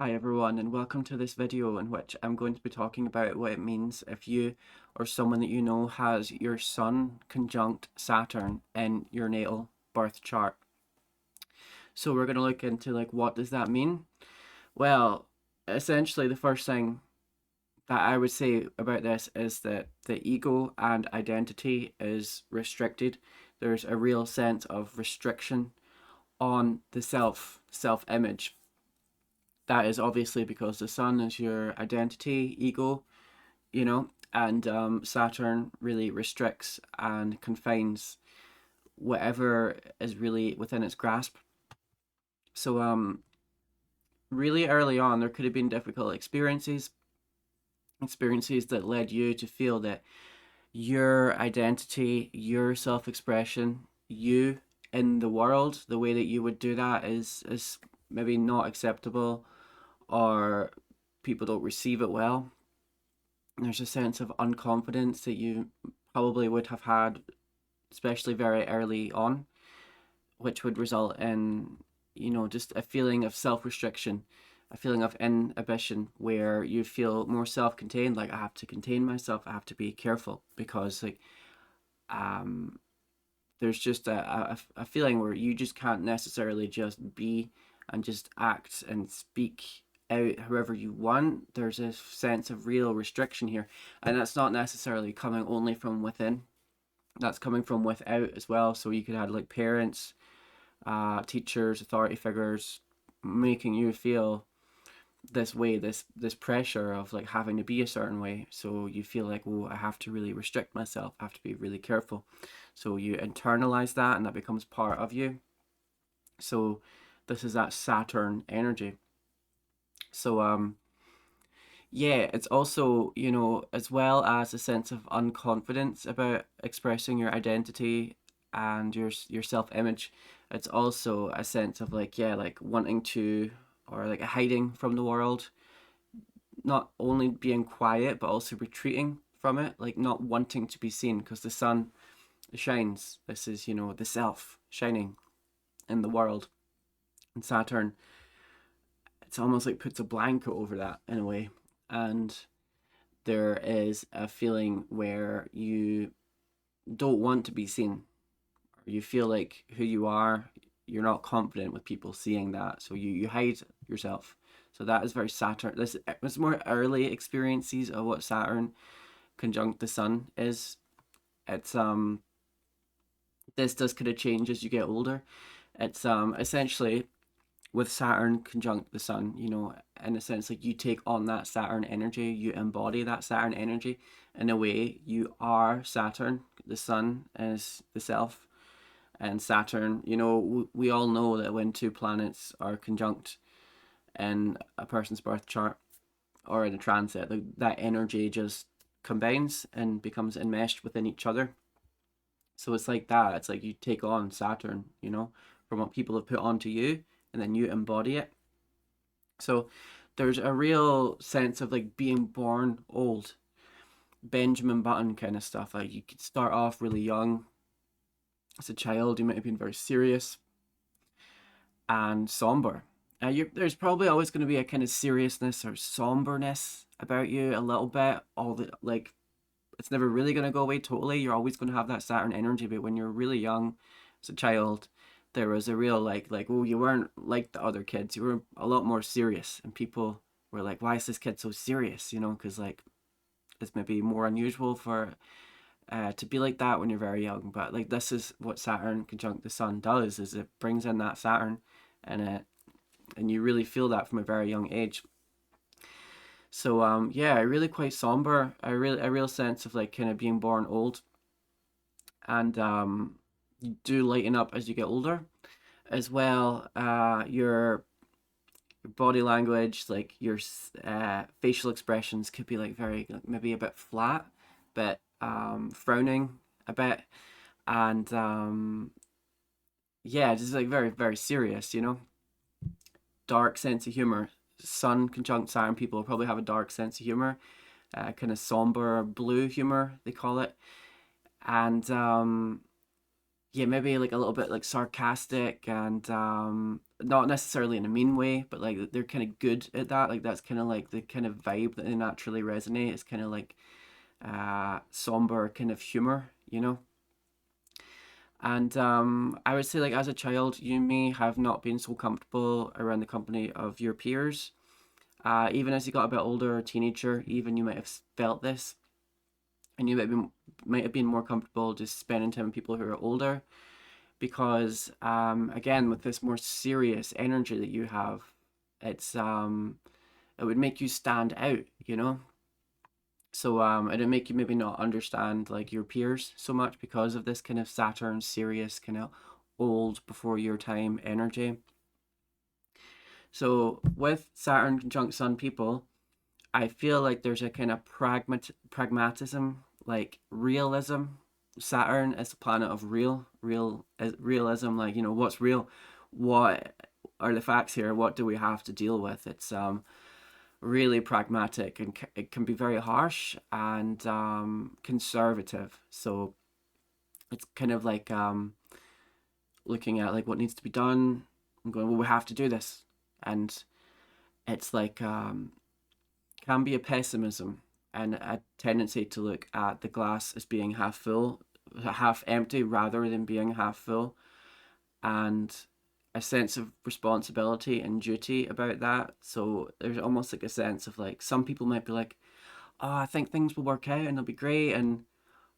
Hi everyone, and welcome to this video in which I'm going to be talking about what it means if you or someone that you know has your Sun conjunct Saturn in your natal birth chart. So we're going to look into what does that mean? Well, essentially the first thing that I would say about this is that the ego and identity is restricted. There's a real sense of restriction on the self-image. That is obviously because the sun is your identity, ego, and Saturn really restricts and confines whatever is really within its grasp. So, really early on, there could have been difficult experiences that led you to feel that your identity, your self-expression, you in the world, the way that you would do that is maybe not acceptable, or people don't receive it well. There's a sense of unconfidence that you probably would have had, especially very early on, which would result in, just a feeling of self restriction, a feeling of inhibition where you feel more self contained, like I have to contain myself, I have to be careful because, um, there's just a feeling where you just can't necessarily just be and just act and speak out however you want. There's a sense of real restriction here, and that's not necessarily coming only from within, that's coming from without as well. So you could have like parents, teachers, authority figures making you feel this way, this pressure of like having to be a certain way. So you feel like, oh, I have to really restrict myself, I have to be really careful. So you internalize that and that becomes part of you. So this is that Saturn energy. So yeah, it's also, as well as a sense of unconfidence about expressing your identity and your self-image, it's also a sense of like, yeah, like wanting to, or like hiding from the world, not only being quiet but also retreating from it, like not wanting to be seen because the sun shines. This is, the self shining in the world. And Saturn, it's almost like puts a blanket over that in a way. And there is a feeling where you don't want to be seen. You feel like who you are, you're not confident with people seeing that. So you hide yourself. So that is very Saturn. This was more early experiences of what Saturn conjunct the sun is. It's this does kind of change as you get older. It's essentially with Saturn conjunct the sun, in a sense, like you take on that Saturn energy, you embody that Saturn energy. In a way, you are Saturn. The sun is the self, and Saturn. We all know that when two planets are conjunct in a person's birth chart or in a transit, that energy just combines and becomes enmeshed within each other. So it's like that. It's like you take on Saturn, from what people have put onto you, and then you embody it. So there's a real sense of like being born old, Benjamin Button kind of stuff. Like you could start off really young. As a child, you might have been very serious and somber. There's probably always going to be a kind of seriousness or somberness about you a little bit. All the like, it's never really going to go away totally. You're always going to have that Saturn energy. But when you're really young, as a child, there was a real oh, you weren't like the other kids. You were a lot more serious, and people were like, why is this kid so serious? Because like it's maybe more unusual for to be like that when you're very young. But like this is what Saturn conjunct the sun does: is it brings in that Saturn, and you really feel that from a very young age. So yeah, really quite somber. A real sense of like kind of being born old, and you do lighten up as you get older, as well. Your body language, like your facial expressions, could be like very like, maybe a bit flat, but frowning a bit, and yeah, just like very very serious. Dark sense of humor. Sun conjunct Saturn people probably have a dark sense of humor, kind of somber blue humor they call it, and yeah, maybe like a little bit like sarcastic and not necessarily in a mean way, but like they're kind of good at that. Like that's kind of like the kind of vibe that they naturally resonate. It's kind of like somber kind of humor, you know. And I would say like as a child, you may have not been so comfortable around the company of your peers. Even as you got a bit older, a teenager, even you might have felt this, and you might have been more comfortable just spending time with people who are older because again with this more serious energy that you have, it's it would make you stand out, you know. So it'd make you maybe not understand like your peers so much because of this kind of Saturn serious kind of old before your time energy. So with Saturn conjunct Sun people, I feel like there's a kind of pragmatism, like realism. Saturn is the planet of realism. Like you know, what's real? What are the facts here? What do we have to deal with? It's really pragmatic and it can be very harsh and conservative. So it's kind of like looking at like what needs to be done and going, well, we have to do this, and it's like can be a pessimism and a tendency to look at the glass as being half full, half empty rather than being half full, and a sense of responsibility and duty about that. So there's almost like a sense of like some people might be like, oh, I think things will work out and they'll be great, and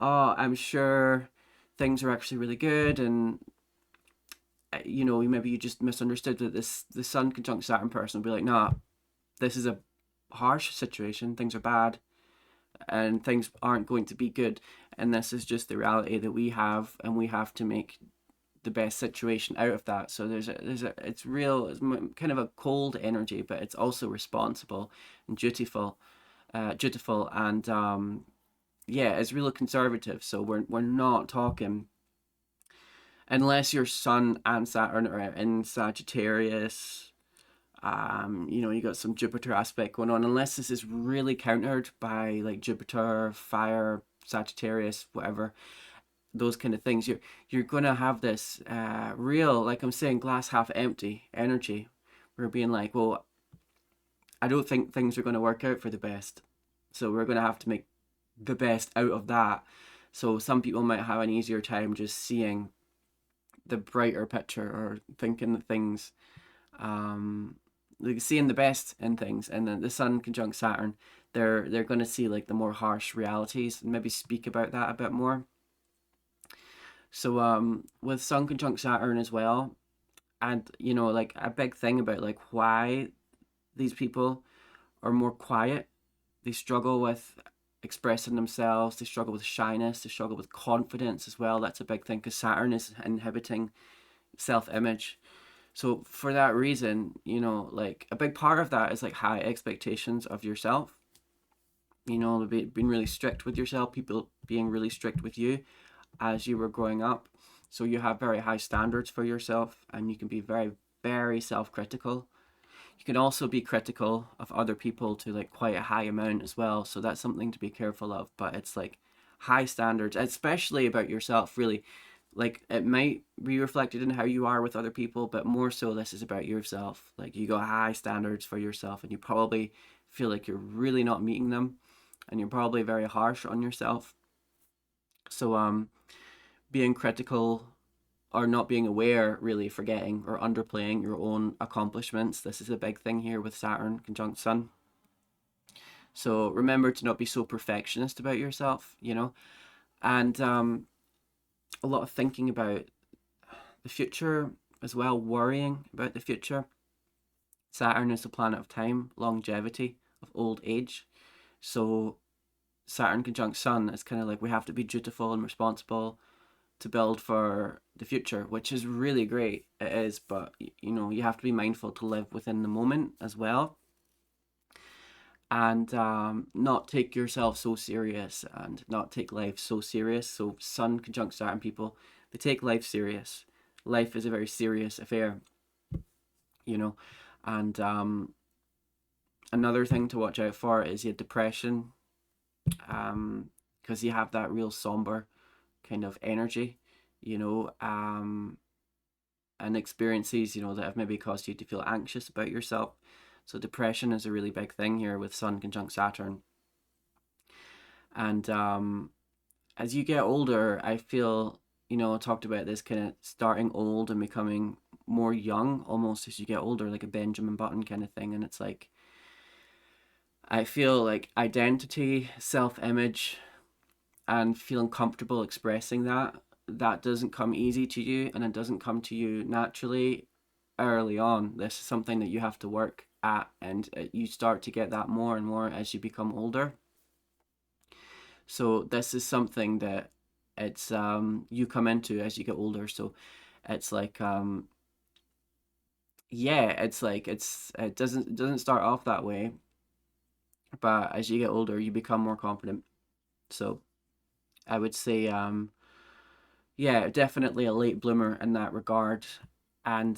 oh, I'm sure things are actually really good, and you know, maybe you just misunderstood that this the Sun conjunct Saturn person will be like, nah, this is a harsh situation. Things are bad and things aren't going to be good, and this is just the reality that we have, and we have to make the best situation out of that. So there's a it's real, it's kind of a cold energy, but it's also responsible and dutiful, and yeah, it's really conservative. So we're not talking unless your Sun and Saturn are in Sagittarius. You know, you got some Jupiter aspect going on, unless this is really countered by like Jupiter, fire, Sagittarius, whatever, those kind of things. You're gonna have this real, like I'm saying, glass half empty energy. We're being like, well, I don't think things are gonna work out for the best. So we're gonna have to make the best out of that. So some people might have an easier time just seeing the brighter picture or thinking that things like seeing the best in things, and then the Sun conjunct Saturn, they're going to see like the more harsh realities and maybe speak about that a bit more. So with Sun conjunct Saturn as well, and you know like a big thing about like why these people are more quiet, they struggle with expressing themselves, they struggle with shyness, they struggle with confidence as well. That's a big thing because Saturn is inhibiting self-image. So for that reason, you know, like a big part of that is like high expectations of yourself. You know, being really strict with yourself, people being really strict with you as you were growing up. So you have very high standards for yourself, and you can be very, very self-critical. You can also be critical of other people to like quite a high amount as well. So that's something to be careful of. But it's like high standards, especially about yourself, really. Like it might be reflected in how you are with other people, but more so this is about yourself. Like you got high standards for yourself and you probably feel like you're really not meeting them, and you're probably very harsh on yourself. So being critical or not being aware, really forgetting or underplaying your own accomplishments. This is a big thing here with Saturn conjunct Sun. So remember to not be so perfectionist about yourself, you know, and a lot of thinking about the future as well, worrying about the future. Saturn is the planet of time, longevity, of old age. So Saturn conjunct Sun is kind of like we have to be dutiful and responsible to build for the future, which is really great. It is, but you know, you have to be mindful to live within the moment as well, and not take yourself so serious and not take life so serious. So Sun conjunct Saturn people, they take life serious. Life is a very serious affair, you know, and another thing to watch out for is your depression, because you have that real somber kind of energy. you know, and experiences, you know, that have maybe caused you to feel anxious about yourself. So depression is a really big thing here with Sun conjunct Saturn. And as you get older, I feel, you know, I talked about this kind of starting old and becoming more young almost as you get older, like a Benjamin Button kind of thing. And it's like, I feel like identity, self image, and feeling comfortable expressing that, that doesn't come easy to you and it doesn't come to you naturally early on. This is something that you have to work at, and you start to get that more and more as you become older. So this is something that it's you come into as you get older. So it's like yeah, it's like it doesn't start off that way, but as you get older you become more confident. So I would say yeah, definitely a late bloomer in that regard. And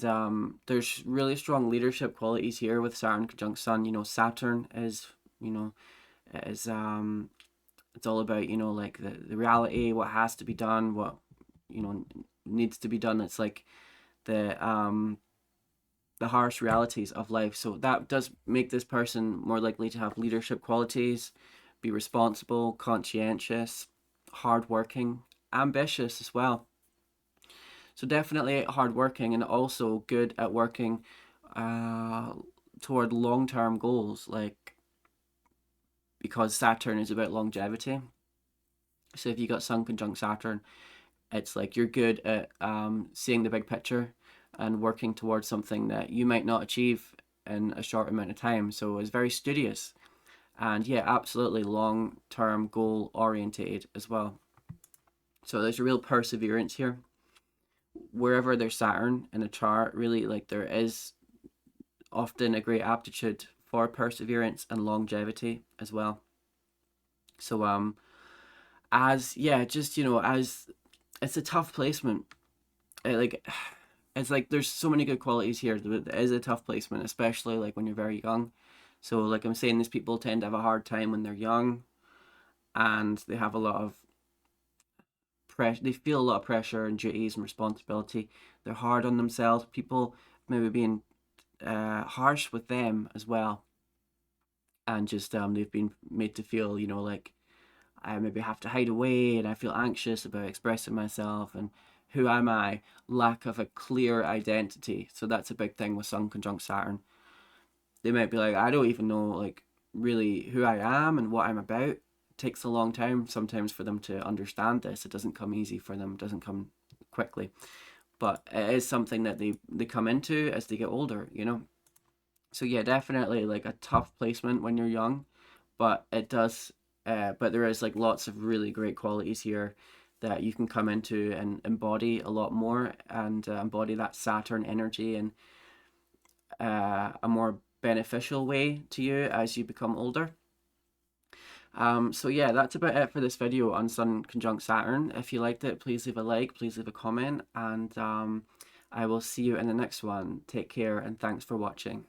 there's really strong leadership qualities here with Saturn conjunct Sun. You know, Saturn is, you know, is it's all about, you know, like the reality, what has to be done, what, you know, needs to be done. It's like the harsh realities of life. So that does make this person more likely to have leadership qualities, be responsible, conscientious, hardworking, ambitious as well. So definitely hardworking and also good at working uh, toward long-term goals, like because Saturn is about longevity. So if you got Sun conjunct Saturn, it's like you're good at seeing the big picture and working towards something that you might not achieve in a short amount of time. So it's very studious and yeah, absolutely long-term goal orientated as well. So there's a real perseverance here. Wherever there's Saturn in a chart, really, like there is often a great aptitude for perseverance and longevity as well. So as yeah, just you know, as it's a tough placement. Like it's like there's so many good qualities here, but it is a tough placement, especially like when you're very young. So like I'm saying, these people tend to have a hard time when they're young, and they have a lot of pressure. They feel a lot of pressure and duties and responsibility. They're hard on themselves. People maybe being harsh with them as well, and just they've been made to feel, you know, like I maybe have to hide away and I feel anxious about expressing myself and who am I? Lack of a clear identity. So that's a big thing with Sun conjunct Saturn. They might be like, I don't even know like really who I am and what I'm about. It takes a long time sometimes for them to understand this. It doesn't come easy for them, it doesn't come quickly. But it is something that they come into as they get older, you know. So yeah, definitely like a tough placement when you're young, but it does. But there is like lots of really great qualities here that you can come into and embody a lot more and embody that Saturn energy in a more beneficial way to you as you become older. So yeah, that's about it for this video on Sun conjunct Saturn. If you liked it, please leave a like, please leave a comment, and I will see you in the next one. Take care and thanks for watching.